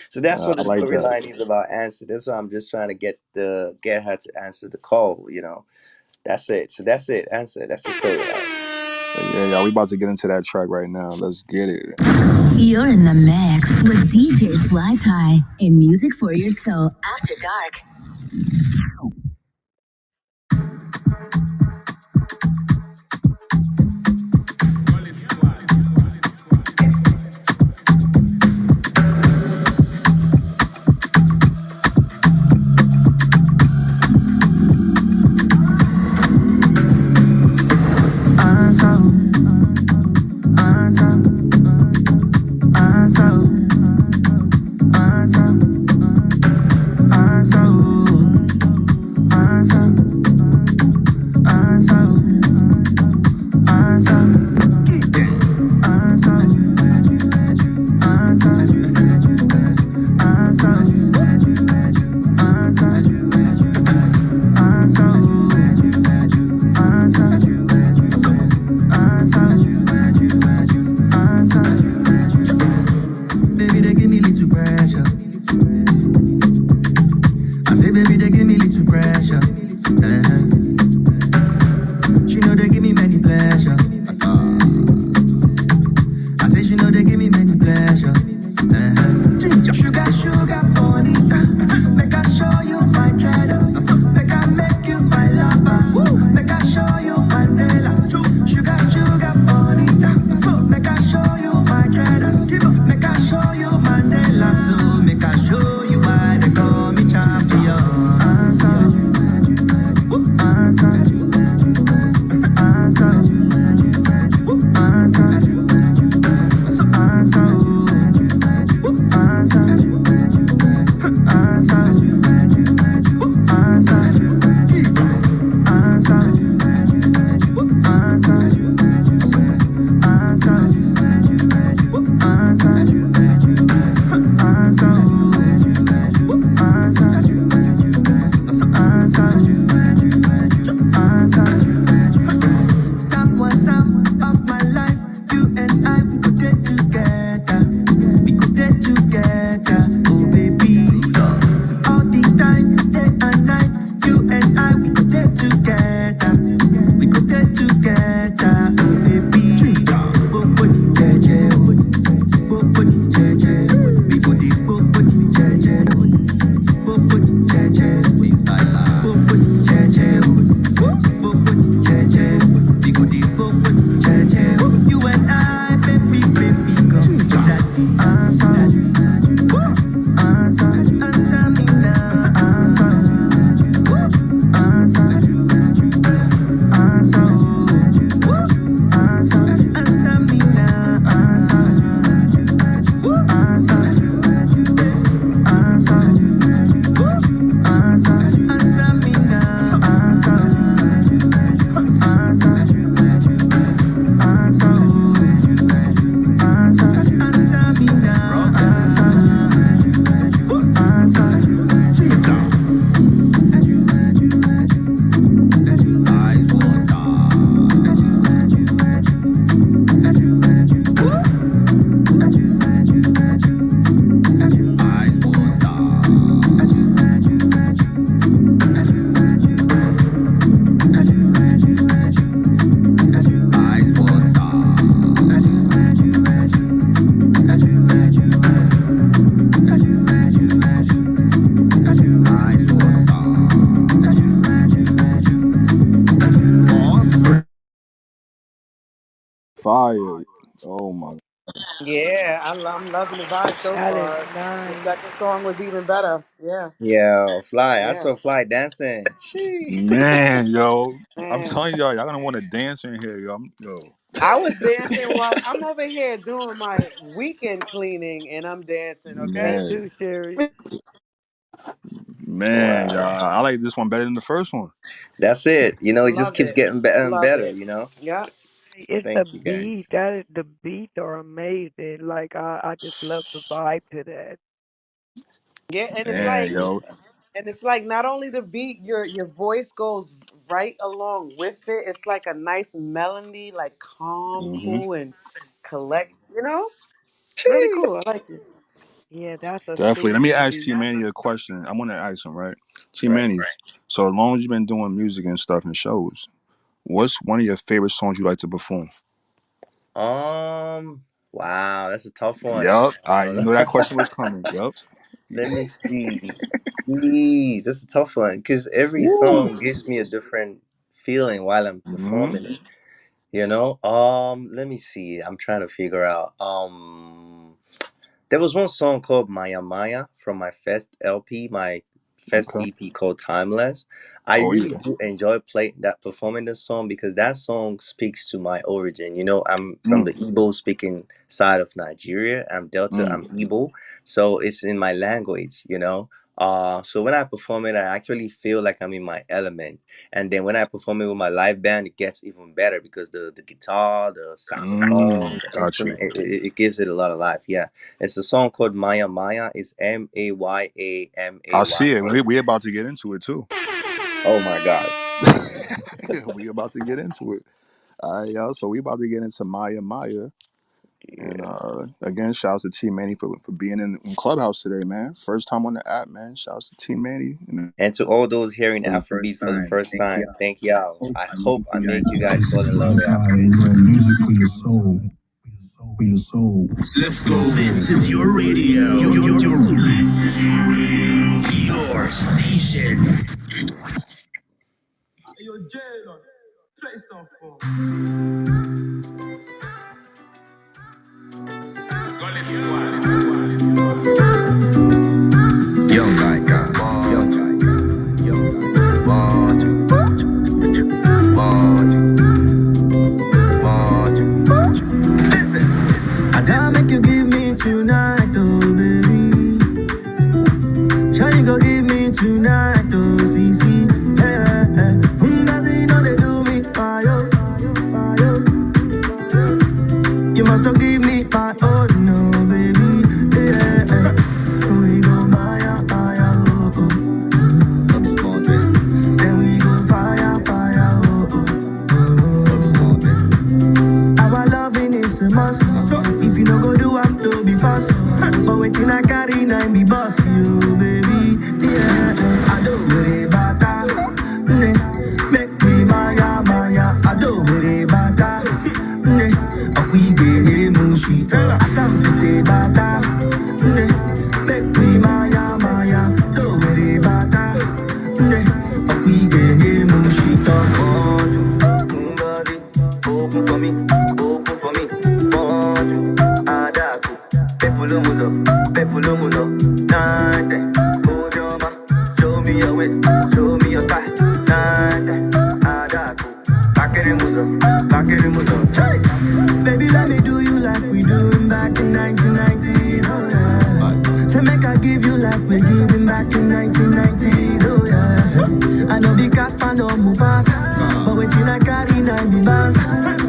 Speaker 2: so that's what
Speaker 1: I
Speaker 2: the
Speaker 1: like that.
Speaker 2: storyline is about. Answer. That's why I'm just trying to get her to answer the call, you know. That's it. So that's it. Answer. That's the storyline.
Speaker 1: But yeah, y'all, we about to get into that track right now. Let's get it.
Speaker 4: You're in the mix with DJ Fly Tie in Music for Your Soul After Dark. Baby, they give me little pressure. I say, baby, they give me little pressure. She know they give me many pleasure. I say, she know they give me many pleasure. Sugar, sugar, bonita. Make I show you my jealous. Make I make you my lover. Make I show you Mandela. Sugar, sugar, bonita. Make I show you my jealous. Make I show you Mandela. So make I show you why they call me champion. Answer, answer, answer, Stop was some of my life. You and I, we could get together. We could get together. Oh, baby. All the time, day and night. You and I, we could get together. We could get together. Oh, baby. Oh, body, jeje. Oh, body, jeje. We could do oh, body, jeje. Oh, body, jeje. Oh, body, jeje. Oh, body, jeje. We could do oh, body, jeje. You and I, baby, baby, come. Daddy, answer. Answer, answer me now. Answer, answer, answer, answer, answer me now. Answer, answer, answer, answer me now. Answer, answer, answer me now.
Speaker 1: Fire. Oh my.
Speaker 5: Yeah, I'm loving the vibe so
Speaker 3: That is
Speaker 5: far. The
Speaker 3: nice.
Speaker 5: second song was even better. Yeah,
Speaker 2: Yeah, Fly. I
Speaker 5: yeah.
Speaker 2: saw Fly dancing. She.
Speaker 1: Man, yo. I'm
Speaker 5: Man,
Speaker 1: telling y'all, y'all gonna want to dance in here, yo. Yo.
Speaker 5: I was dancing while I'm over here doing my weekend cleaning, and I'm dancing.
Speaker 3: Me
Speaker 5: Okay.
Speaker 1: Man.
Speaker 3: too, Sherry.
Speaker 1: Man,
Speaker 2: Wow.
Speaker 1: I like this one better than the first one.
Speaker 2: That's it. It just
Speaker 5: Love
Speaker 2: keeps
Speaker 5: it.
Speaker 2: getting better and
Speaker 5: Love
Speaker 2: better,
Speaker 5: it. Yeah.
Speaker 3: It's the
Speaker 2: Thank you
Speaker 3: beat.
Speaker 2: guys.
Speaker 3: That is, the beats are amazing. Like I just love the vibe to that.
Speaker 5: Yeah,
Speaker 1: Man, yo.
Speaker 5: and it's like not only the beat, your voice goes right along with it. It's like a nice melody, like calm,
Speaker 1: Hmm.
Speaker 5: cool, and collect. It's really
Speaker 2: Sheesh.
Speaker 5: cool. I like it.
Speaker 3: Yeah, that's a
Speaker 1: Definitely. Let me
Speaker 3: soothing
Speaker 1: ask T
Speaker 3: beat.
Speaker 1: Manny a question. I want to ask him, right? T
Speaker 2: Right.
Speaker 1: Manny, so as long as you've been doing music and stuff and shows, what's one of your favorite songs you like to perform?
Speaker 2: Wow, that's a tough one.
Speaker 1: Yup. You know that question was coming. Yup.
Speaker 2: Let me see. Jeez, that's a tough one because every
Speaker 1: Woo.
Speaker 2: song gives me a different feeling while I'm
Speaker 1: Hmm.
Speaker 2: performing it. Let me see. I'm trying to figure out. There was one song called Maya Maya from my first LP, my first
Speaker 1: Okay.
Speaker 2: EP called Timeless. I
Speaker 1: Oh
Speaker 2: really
Speaker 1: yeah.
Speaker 2: do enjoy playing that, performing this song because that song speaks to my origin. I'm from
Speaker 1: Mm,
Speaker 2: the Igbo speaking side of Nigeria. I'm Delta,
Speaker 1: mm,
Speaker 2: I'm Igbo. So it's in my language. So when I perform it, I actually feel like I'm in my element. And then when I perform it with my live band, it gets even better because the guitar, the saxophone, the
Speaker 1: got you.
Speaker 2: instrument, it gives it a lot of life. Yeah. It's a song called Maya Maya. It's
Speaker 1: I see it.
Speaker 2: Mayamaya.
Speaker 1: We about to get into it too.
Speaker 2: Oh my God.
Speaker 1: We about to get into it. Yeah, so we about to get into Maya Maya. And
Speaker 2: Yeah.
Speaker 1: again, shouts to T Manny for being in Clubhouse today, man. First time on the app, man. Shouts to T Manny.
Speaker 2: And to all those hearing
Speaker 4: For the first
Speaker 2: Afrobeat for the
Speaker 4: time,
Speaker 2: first
Speaker 4: thank
Speaker 2: time,
Speaker 4: y'all.
Speaker 2: thank y'all.
Speaker 4: Hope
Speaker 2: I
Speaker 4: I
Speaker 2: hope
Speaker 4: make
Speaker 2: I
Speaker 4: you guys
Speaker 2: make you
Speaker 4: fall
Speaker 2: guys
Speaker 4: in
Speaker 2: fall in
Speaker 4: love
Speaker 2: love
Speaker 4: with
Speaker 2: with
Speaker 4: Afrobeat.
Speaker 2: Afrobeat.
Speaker 4: Music for your soul. For your soul. Let's go. This is your radio. Your station. Yo, Jalen, play some for Gully Squad. Young guy, young guy, young guy. Want you, want Listen, I gotta make you give me tonight, oh baby. Shawty go give me tonight, oh CC. Yeah, yeah. Does know they do me fire, fire. You must not give me my oh no, baby. Yeah, yeah. We go Maya, Maya, oh oh. Love is more than. Then we go fire, fire, oh oh. Love is more than. Our loving is a must. If you no go do, I'm to be fast. But waiting I carry nine be boss you, baby. Yeah, I don't worry about that. Make me Maya, Maya. I don't worry about that. We get mushi. Asam te bata. Make me Maya, Maya. Don't worry about that. We get mushi. Somebody open for me, open for me. Want you, Adaku. Pepulumulo, Nante. Ojoma, show me your waist, show me your thigh. Nante, Adaku. Bakerimuzo, hey! Baby, let me do you like we doing back in 1990s, oh yeah. Say make I give you like we're giving back in 1990s, oh yeah. I know the Casper no move fast, but wait till I carry 90 bands.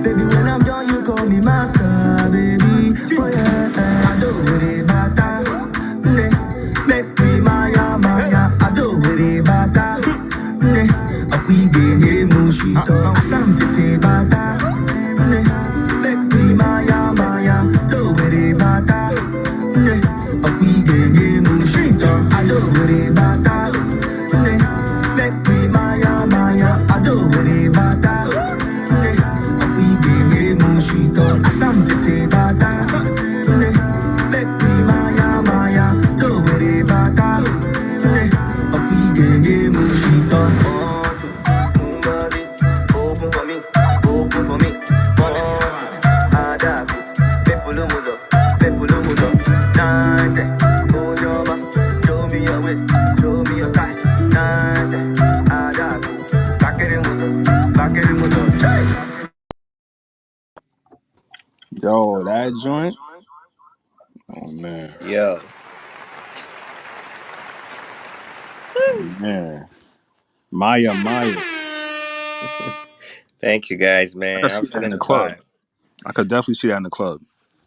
Speaker 4: Baby, when I'm done, you call me master, baby, oh yeah. I don't worry about that. Make me Maya, Maya, I don't worry about that. Akwigenge mushito, asampete bata. Make me Maya, Maya, don't worry about that. Akwigenge mushito, I don't worry about that. Make me Maya, Maya, I don't worry about that. Akwigenge mushito, asampete bata. Make me Maya, Maya, don't worry about that. Akwigenge mushito. Somebody open for me, open for me. Adaku, pepulumuzo, nante. Ojoma, show me your way, show me your kind. Nante, Adaku, bakerimuzo, hey.
Speaker 1: Yo, that joint. Oh man.
Speaker 2: Yo,
Speaker 1: Man, Maya, Maya.
Speaker 2: Thank you guys,
Speaker 1: I could
Speaker 2: man. I'm
Speaker 1: see that in
Speaker 2: feeling
Speaker 1: the
Speaker 2: the
Speaker 1: club.
Speaker 2: vibe.
Speaker 1: I could definitely see that in the club.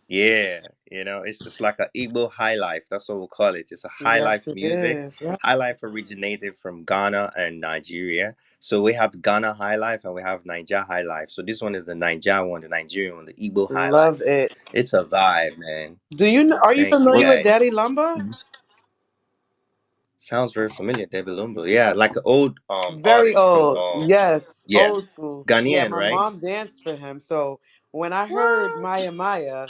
Speaker 2: Yeah, it's like a Igbo high life. That's what we'll call it. It's a high life
Speaker 5: Yes, it
Speaker 2: music.
Speaker 5: is. Yeah.
Speaker 2: High life originated from Ghana and Nigeria. So we have Ghana high life and we have Niger high life. So this one is the Niger one, the Nigerian one, the Igbo high life.
Speaker 5: Love it.
Speaker 2: It's a vibe, man.
Speaker 5: Are you
Speaker 2: Thank you,
Speaker 5: familiar
Speaker 1: What?
Speaker 5: with
Speaker 2: guys.
Speaker 5: Daddy Lumba?
Speaker 1: Mhm.
Speaker 2: Sounds very familiar, Debbie Lumbo. Yeah, like an old
Speaker 5: Very
Speaker 2: artist from
Speaker 5: old. Yes,
Speaker 2: yeah,
Speaker 5: old school. Yeah,
Speaker 2: Ghanaian,
Speaker 5: my
Speaker 2: right?
Speaker 5: mom danced for him. So when I heard
Speaker 2: What?
Speaker 5: Maya Maya,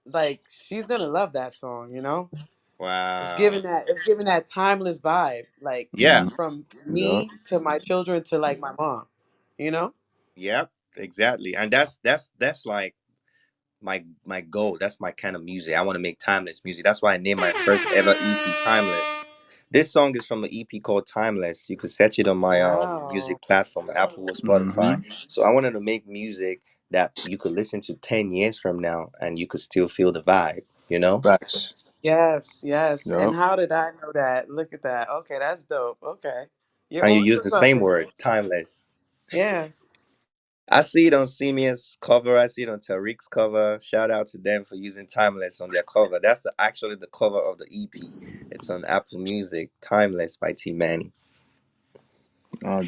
Speaker 5: like she's gonna love that song, you know?
Speaker 2: Wow.
Speaker 5: It's giving that timeless vibe, like
Speaker 2: Yeah.
Speaker 5: from
Speaker 1: Yeah.
Speaker 5: me to my children to like my mom, you know?
Speaker 2: Yep. Exactly. And that's like my goal. That's my kind of music. I want to make timeless music. That's why I named my first ever EP Timeless. This song is from an EP called Timeless. You could search it on my
Speaker 5: Wow.
Speaker 2: music platform, Apple or Spotify.
Speaker 1: Mm-hmm.
Speaker 2: So I wanted to make music that you could listen to 10 years from now and you could still feel the vibe, you know?
Speaker 1: Facts.
Speaker 5: Yes, yes. And
Speaker 1: Yep.
Speaker 5: how did I know that? Look at that. Okay, that's dope. Okay. You're
Speaker 2: And you
Speaker 5: on
Speaker 2: use
Speaker 5: to
Speaker 2: the same
Speaker 5: something.
Speaker 2: word, timeless.
Speaker 5: Yeah.
Speaker 2: I see it on Simia's cover. I see it on Tariq's cover. Shout out to them for using Timeless on their cover. That's actually the cover of the EP. It's on Apple Music. Timeless by TeeManay.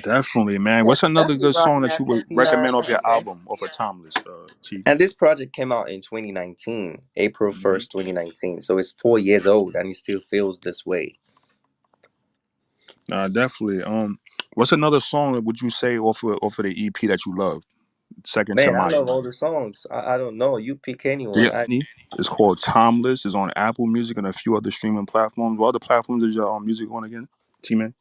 Speaker 1: Definitely, man.
Speaker 5: Yeah,
Speaker 1: What's another
Speaker 5: definitely
Speaker 1: good song
Speaker 5: rocking
Speaker 1: that
Speaker 5: that
Speaker 1: you would
Speaker 5: PTR.
Speaker 1: recommend off your
Speaker 5: Okay.
Speaker 1: album, off of Timeless, T?
Speaker 2: And this project came out in 2019, April
Speaker 1: Hmm.
Speaker 2: 1st, 2019. So it's 4 years old and it still feels this way.
Speaker 1: Definitely. What's another song that would you say off of the EP that you love? Second to
Speaker 2: Man, I
Speaker 1: Maya
Speaker 2: love all
Speaker 1: Maya.
Speaker 2: the songs. I don't know. You pick
Speaker 1: Do you
Speaker 2: anyone.
Speaker 1: have any? It's called Timeless. It's on Apple Music and a few other streaming platforms. What other platforms is your music on again, T man?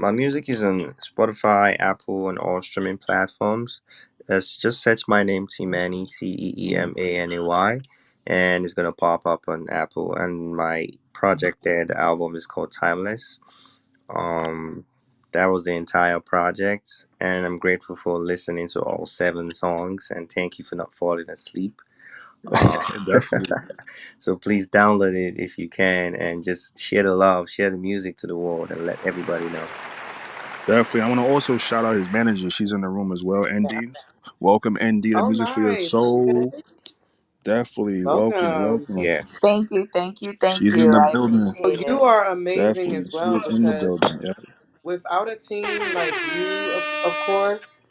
Speaker 2: My music is on Spotify, Apple, and all streaming platforms. Just search my name, TeeManay, TeeManay, and it's gonna pop up on Apple. And my project there, the album is called Timeless. Um, that was the entire project, and I'm grateful for listening to all 7 songs. And thank you for not falling asleep. Uh,
Speaker 1: Definitely.
Speaker 2: so please download it if you can, and just share the love, share the music to the world, and let everybody know.
Speaker 1: Definitely. I want to also shout out his manager. She's in the room as well. ND. Welcome, ND, to
Speaker 5: Oh,
Speaker 1: Music for Your
Speaker 5: nice.
Speaker 1: Soul.
Speaker 5: Okay.
Speaker 1: Definitely. Welcome.
Speaker 5: Welcome.
Speaker 1: Welcome.
Speaker 2: Yes.
Speaker 6: Thank you, thank you, thank
Speaker 1: She's in
Speaker 6: you.
Speaker 1: the
Speaker 6: I
Speaker 1: building.
Speaker 5: Oh,
Speaker 6: appreciate
Speaker 5: you
Speaker 6: it.
Speaker 5: are amazing
Speaker 1: Definitely.
Speaker 5: as
Speaker 1: She
Speaker 5: well
Speaker 1: is in the
Speaker 5: because
Speaker 1: building. Yeah.
Speaker 5: without a team like you, of course,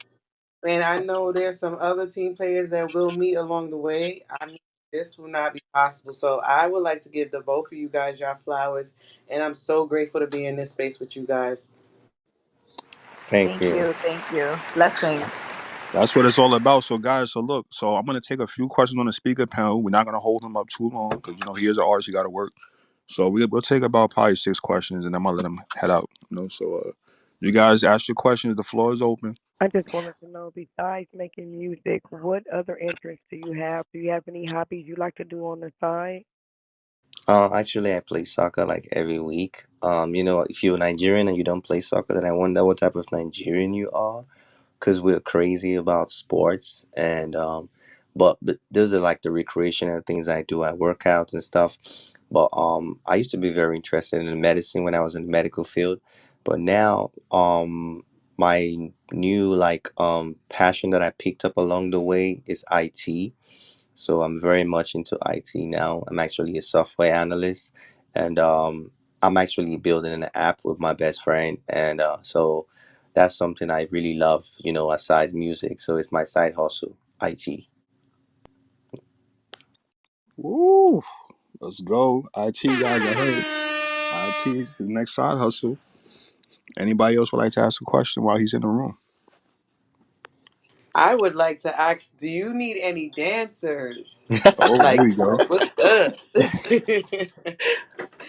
Speaker 5: and I know there's some other team players that will meet along the way. I mean, this will not be possible. So I would like to give the both of you guys your flowers, and I'm so grateful to be in this space with you guys.
Speaker 2: Thank
Speaker 6: Thank
Speaker 2: you.
Speaker 6: you, thank you. Blessings.
Speaker 1: That's what it's all about. So, guys, so look, so I'm gonna take a few questions on the speaker panel. We're not gonna hold him up too long because he is an artist. He got to work. So we'll take about probably 6 questions, and I'm gonna let him head out. So you guys ask your questions. The floor is open.
Speaker 3: I just wanted to know, besides making music, what other interests do you have? Do you have any hobbies you like to do on the side?
Speaker 2: Actually, I play soccer like every week. If you're Nigerian and you don't play soccer, then I wonder what type of Nigerian you are, because we're crazy about sports. But those are like the recreational things I do. I work out and stuff. But I used to be very interested in medicine when I was in the medical field, but now my new like passion that I picked up along the way is IT. So I'm very much into IT now. I'm actually a software analyst, and I'm actually building an app with my best friend, and so that's something I really love. Aside music, so it's my side hustle, IT.
Speaker 1: Woo! Let's go. IT guys, I heard. IT is the next side hustle. Anybody else would like to ask a question while he's in the room?
Speaker 5: I would like to ask, do you need any dancers?
Speaker 1: Oh, there
Speaker 5: Like,
Speaker 1: we go.
Speaker 5: what's up?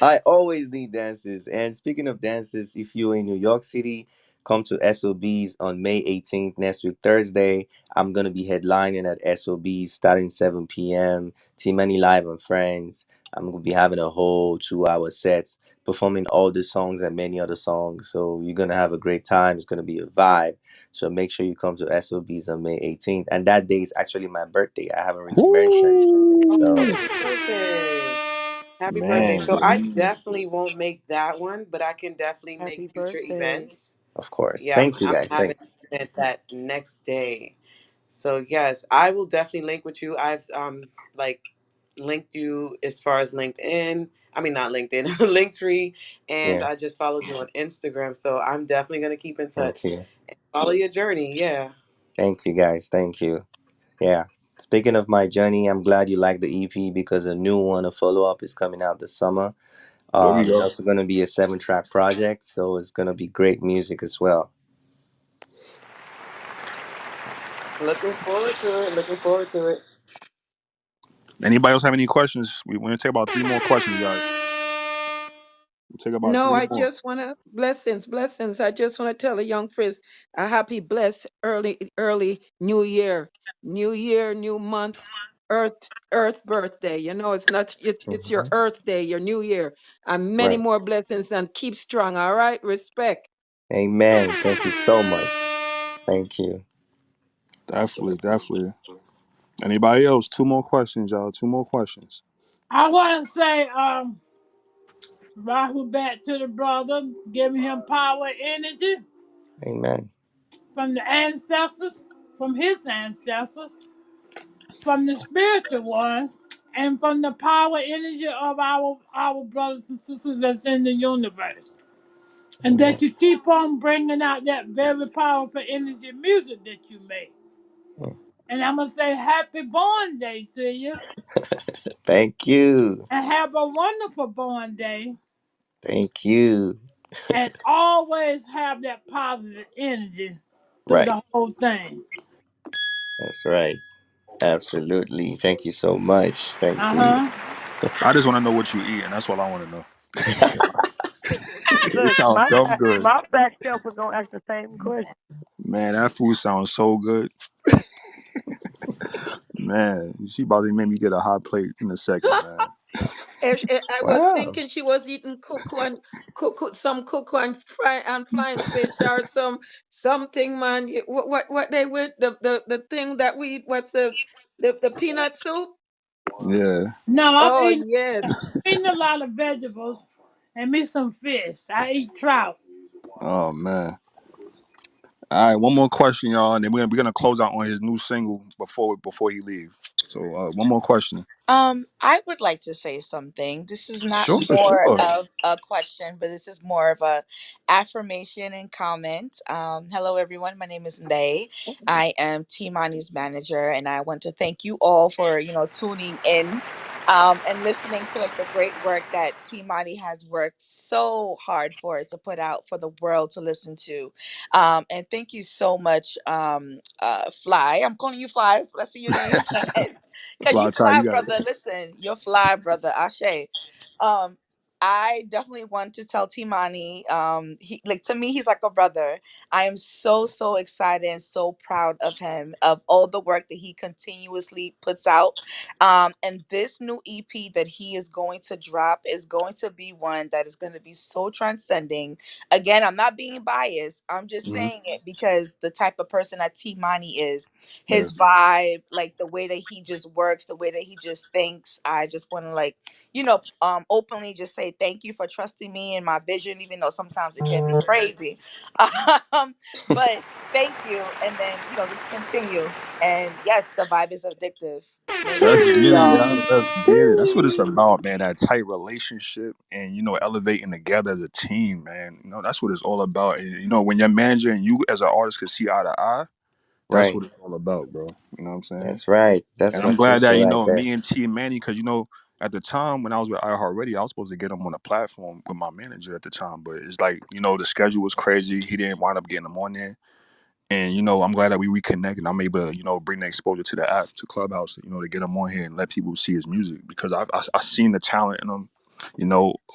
Speaker 2: I always need dances. And speaking of dances, if you're in New York City, come to SOBs on May 18th, next week, Thursday. I'm going to be headlining at SOBs starting 7 p.m. T-Money Live and Friends. I'm going to be having a whole 2 hour set, performing all the songs and many other songs. So you're going to have a great time. It's going to be a vibe. So make sure you come to SOBs on May 18th. And that day is actually my birthday. I haven't really mentioned.
Speaker 5: Oh,
Speaker 1: Woo!
Speaker 2: So
Speaker 5: happy birthday. Happy birthday.
Speaker 1: Man,
Speaker 5: So I definitely won't make that one, but I can definitely make
Speaker 3: Happy
Speaker 5: future
Speaker 3: birthday.
Speaker 5: events.
Speaker 2: Of course.
Speaker 5: Yeah,
Speaker 2: Thank you,
Speaker 5: I'm
Speaker 2: guys.
Speaker 5: having
Speaker 2: Thank
Speaker 5: an event that next day. So yes, I will definitely link with you. I've like linked you as far as LinkedIn. I mean not LinkedIn, Linktree, and
Speaker 2: Yeah.
Speaker 5: I just followed you on Instagram. So I'm definitely gonna keep in
Speaker 2: Thank
Speaker 5: touch
Speaker 2: you.
Speaker 5: and follow your journey. Yeah.
Speaker 2: Thank you, guys. Thank you. Yeah. Speaking of my journey, I'm glad you like the EP because a new one, a follow up, is coming out this summer.
Speaker 1: there we
Speaker 2: It's
Speaker 1: go.
Speaker 2: also going to be a 7-track project, so it's going to be great music as well.
Speaker 5: Looking forward to it. Looking forward to it.
Speaker 1: Anybody else have any questions? We're gonna take about 3 more questions, guys. We'll take about
Speaker 7: No,
Speaker 1: three
Speaker 7: I
Speaker 1: more.
Speaker 7: just want to blessings. I just want to tell a young Frizz a happy, blessed, early New Year, New Year, new month, Earth birthday. You know, it's not it's your
Speaker 2: Hmm.
Speaker 7: Earth day, your New Year, and many
Speaker 2: Right.
Speaker 7: more blessings. And keep strong. All right, respect.
Speaker 2: Amen. Thank you so much. Thank you.
Speaker 1: Definitely, definitely. Anybody else? 2 more questions, y'all. 2 more questions.
Speaker 4: I want to say, Rahul back to the brother, giving him power, energy
Speaker 2: Amen.
Speaker 4: from the ancestors, from his ancestors, from the spiritual ones, and from the power energy of our brothers and sisters that's in the universe. And
Speaker 2: Amen.
Speaker 4: that you keep on bringing out that very powerful energy music that you make.
Speaker 2: Mm.
Speaker 4: And I'm going to say happy born day to you.
Speaker 2: Thank you.
Speaker 4: And have a wonderful born day.
Speaker 2: Thank you.
Speaker 4: And always have that positive energy through
Speaker 2: Right.
Speaker 4: the whole thing.
Speaker 2: That's right. Absolutely. Thank you so much. Thank
Speaker 4: Uh
Speaker 2: you.
Speaker 4: huh.
Speaker 1: I just want to know what you eat, and that's all I want to know. It
Speaker 3: Look,
Speaker 1: sounds dumb good.
Speaker 3: my back self was gonna ask the same question.
Speaker 1: Man, that food sounds so good. Man, she about to make me get a hot plate in a second, man.
Speaker 7: I was
Speaker 2: Wow.
Speaker 7: thinking she was eating some cocoa and flying fish or something, man. What they with the thing that we eat? What's the peanut soup?
Speaker 1: Yeah.
Speaker 4: No,
Speaker 7: Oh yes.
Speaker 4: I'm eating a lot of vegetables and me some fish. I eat trout.
Speaker 1: Oh man. All right, 1 more question, y'all, and then we're gonna close out on his new single before he leaves. So 1 more question.
Speaker 6: I would like to say something. This is not
Speaker 1: Sure,
Speaker 6: more
Speaker 1: sure.
Speaker 6: of a question, but this is more of a affirmation and comment. Hello, everyone. My name is Nay. I am TeeManay's manager, and I want to thank you all for tuning in. And listening to like the great work that TeeManay has worked so hard for to put out for the world to listen to. And thank you so much, Fly. I'm calling you Fly, so I see your name. Cause you
Speaker 1: Fly tie,
Speaker 6: fly,
Speaker 1: you got it.
Speaker 6: brother. Listen, you're fly, brother. Ashe. Um, I definitely want to tell Timani, he like to me, he's like a brother. I am so excited and so proud of him, of all the work that he continuously puts out. And this new EP that he is going to drop is going to be one that is going to be so transcending. Again, I'm not being biased. I'm just
Speaker 1: Hmm.
Speaker 6: saying it because the type of person that Timani is,
Speaker 1: Yeah.
Speaker 6: his vibe, like the way that he just works, the way that he just thinks. I just want to like, openly just say thank you for trusting me and my vision, even though sometimes it can be crazy. But thank you, and then just continue. And yes, the vibe is addictive. Many
Speaker 1: Let's
Speaker 6: blessings,
Speaker 1: get it,
Speaker 6: y'all.
Speaker 1: y'all. Let's get it. That's what it's about, man. That tight relationship and elevating together as a team, man. That's what it's all about. And when your manager and you as an artist can see eye to eye, that's
Speaker 2: Right.
Speaker 1: what it's all about, bro. You know what I'm saying?
Speaker 2: That's right. That's
Speaker 1: And
Speaker 2: my
Speaker 1: I'm glad that
Speaker 2: sister right there.
Speaker 1: me and T Manny, because at the time when I was with iHeartRadio, I was supposed to get him on a platform with my manager at the time, but it's like the schedule was crazy. He didn't wind up getting him on there. And I'm glad that we reconnected. I'm able to bring the exposure to the app, to Clubhouse, to get him on here and let people see his music because I seen the talent in him.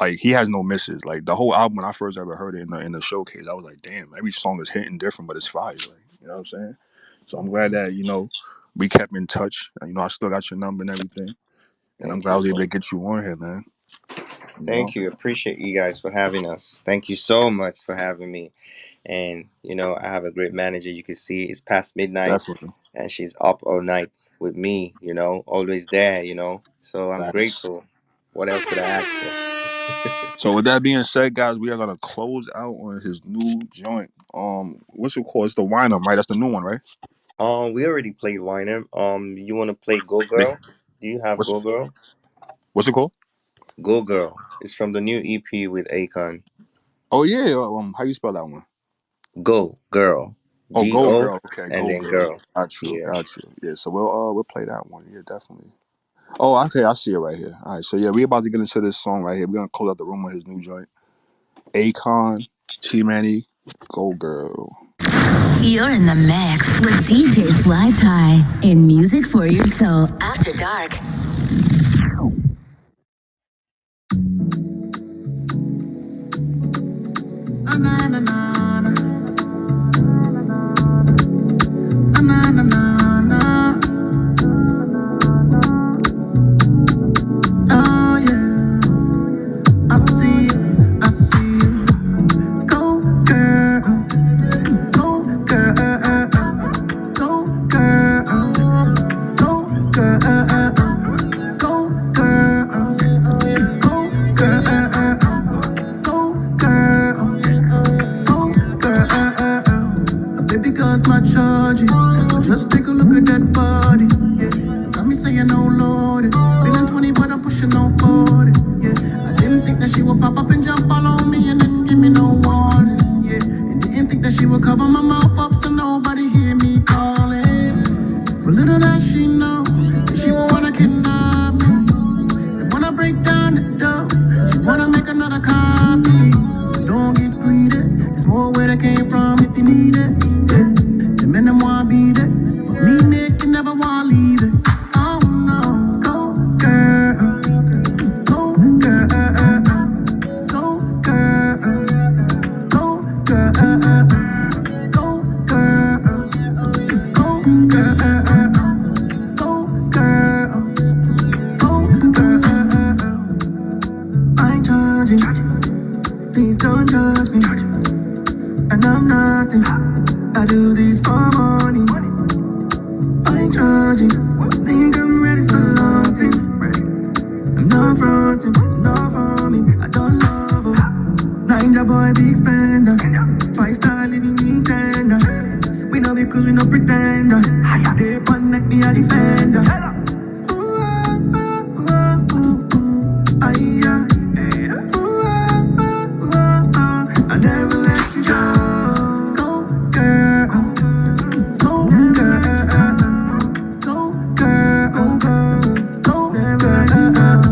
Speaker 1: Like he has no misses. Like the whole album when I first ever heard it in the showcase, I was like, damn, every song is hitting different, but it's fire. Like, you know what I'm saying? So I'm glad that we kept in touch. I still got your number and everything, and I'm
Speaker 2: Thank
Speaker 1: glad I
Speaker 2: you.
Speaker 1: was able to get you on here, man. You know,
Speaker 2: Thank you. Appreciate you guys for having us. Thank you so much for having me. And I have a great manager. You can see it's past midnight
Speaker 1: definitely.
Speaker 2: and she's up all night with me, always there, So I'm
Speaker 1: Facts.
Speaker 2: grateful. What else could I ask for?
Speaker 1: So with that being said, guys, we are gonna close out on his new joint. What's it called? It's the Wine right? That's the new one, right?
Speaker 2: We already played Weiner. You want to play Go
Speaker 1: Make
Speaker 2: Girl? Do you have
Speaker 1: what's
Speaker 2: Go Girl?
Speaker 1: what's it called?
Speaker 2: Go Girl. It's from the new EP with Akon.
Speaker 1: Oh yeah. How you spell that one?
Speaker 2: Go Girl.
Speaker 1: Oh, Go
Speaker 2: Go
Speaker 1: Girl. Okay,
Speaker 2: and
Speaker 1: Go
Speaker 2: then
Speaker 1: Girl.
Speaker 2: Girl.
Speaker 1: Got you.
Speaker 2: Yeah.
Speaker 1: Got you. Yeah. So we'll play that one. Yeah, definitely. Oh, okay. I see it right here. All right. So yeah, we about to get into this song right here. We're gonna close out the room with his new joint. Akon, TeeManay, Go Girl.
Speaker 4: You're in the mix with DJ Fly Tie in Music for Your Soul After Dark. Oh yeah, I see you. Go girl, go girl, go girl, go girl, go girl, go girl, go girl. Oh, girl, baby girl's my charge. Just take a look at that body. Yeah, got me saying no lord. Feeling 20, but I'm pushing on 40. Yeah, I didn't think that she would pop up and jump all on me and then give me no warning. Yeah, and didn't think that she would cover my mouth up so nobody hear me calling. But little does she know that she won't wanna kidnap me. And when I break down the door, she wanna make another copy. So don't get greedy. There's more where they came from if you need it. Yeah. The men them wanna beat it. But me, Nick, you never wanna leave it. Oh no. Go girl. Go girl. Go girl. Go girl. Go girl. Go girl. Go girl. Go girl. I ain't judging, please don't judge me. And I'm nothing, I do this for money. I ain't judging, think I'm ready for long thing. I'm not fronting, not for me, I don't love her. Ninja boy, big spender, 5-star living me tender. We know because we no pretender. They one like me a defender. Ooh, ooh, ooh, ooh, ooh. Aye, I never let you go. Go, girl. Go, girl. Go, girl. Go, girl. Go, girl.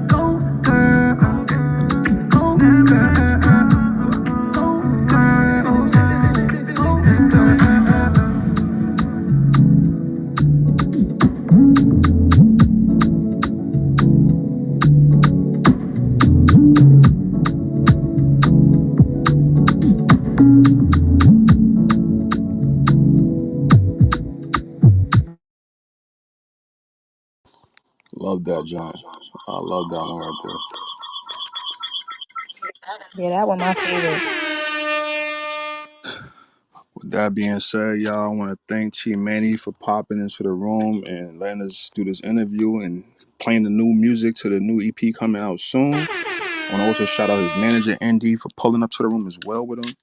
Speaker 4: Go, girl. Go, girl.
Speaker 1: Love that, John. I love that one right there.
Speaker 6: Yeah, that one my favorite.
Speaker 1: With that being said, y'all, I want to thank TeeManay for popping into the room and letting us do this interview and playing the new music to the new EP coming out soon. I want to also shout out his manager, ND, for pulling up to the room as well with him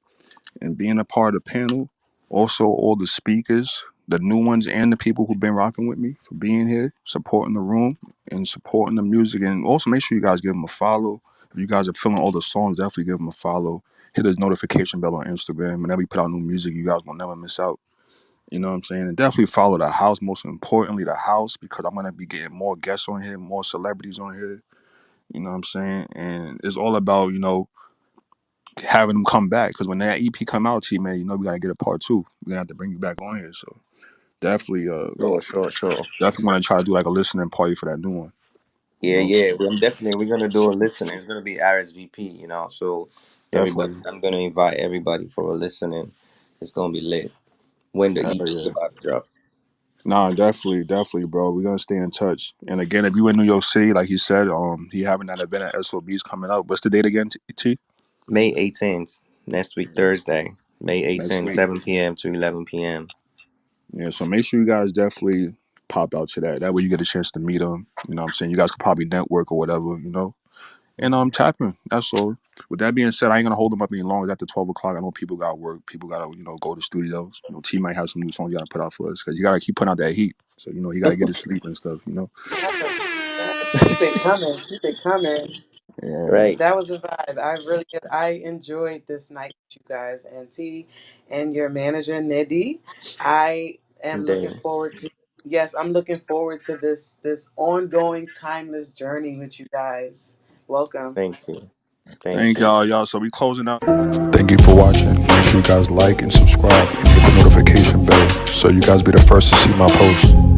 Speaker 1: and being a part of the panel. Also, all the speakers, the new ones, and the people who've been rocking with me for being here, supporting the room and supporting the music. And also, make sure you guys give them a follow. If you guys are feeling all the songs, definitely give them a follow. Hit his notification bell on Instagram. Whenever we put out new music, you guys will never miss out. You know what I'm saying? And definitely follow the house, most importantly, the house, because I'm going to be getting more guests on here, more celebrities on here. You know what I'm saying? And it's all about, having them come back. Because when that EP come out, man, we got to get a part two. We're going to have to bring you back on here. So definitely,
Speaker 2: Sure.
Speaker 1: definitely want to try to do like a listening party for that new one. You
Speaker 2: Yeah,
Speaker 1: know,
Speaker 2: yeah. We're gonna do a listening. It's gonna be RSVP. So everybody,
Speaker 1: definitely.
Speaker 2: I'm gonna invite everybody for a listening. It's gonna be lit when the
Speaker 1: Hell
Speaker 2: EP is
Speaker 1: yeah.
Speaker 2: about to drop.
Speaker 1: Nah, definitely, bro. We're gonna stay in touch. And again, if you in New York City, like he said, he having that event at SOB's coming up. What's the date again, T?
Speaker 2: May 18th, next week Thursday. May
Speaker 1: Next
Speaker 2: 18th,
Speaker 1: week.
Speaker 2: 7 p.m. to 11 p.m.
Speaker 1: Yeah, so make sure you guys definitely pop out to that. That way you get a chance to meet them. You know what I'm saying? You guys could probably network or whatever, you know. And tapping. That's all. With that being said, I ain't gonna hold them up any longer. It's after 12 o'clock. I know people got work. People gotta, go to studios. T might have some new songs you gotta put out for us because you gotta keep putting out that heat. So he gotta get his sleep and stuff.
Speaker 5: Yes, yes. Keep it coming. Keep it coming.
Speaker 1: Yeah.
Speaker 2: Right.
Speaker 5: That was a vibe. I enjoyed this night with you guys and T and your manager Nedi. I am looking
Speaker 2: Day.
Speaker 5: forward to yes, I'm looking forward to this ongoing timeless journey with you guys. Welcome.
Speaker 2: Thank you. Thank
Speaker 1: Thank
Speaker 2: you.
Speaker 1: y'all. So we closing out. Thank you for watching. Make sure you guys like and subscribe and hit the notification bell so you guys be the first to see my posts.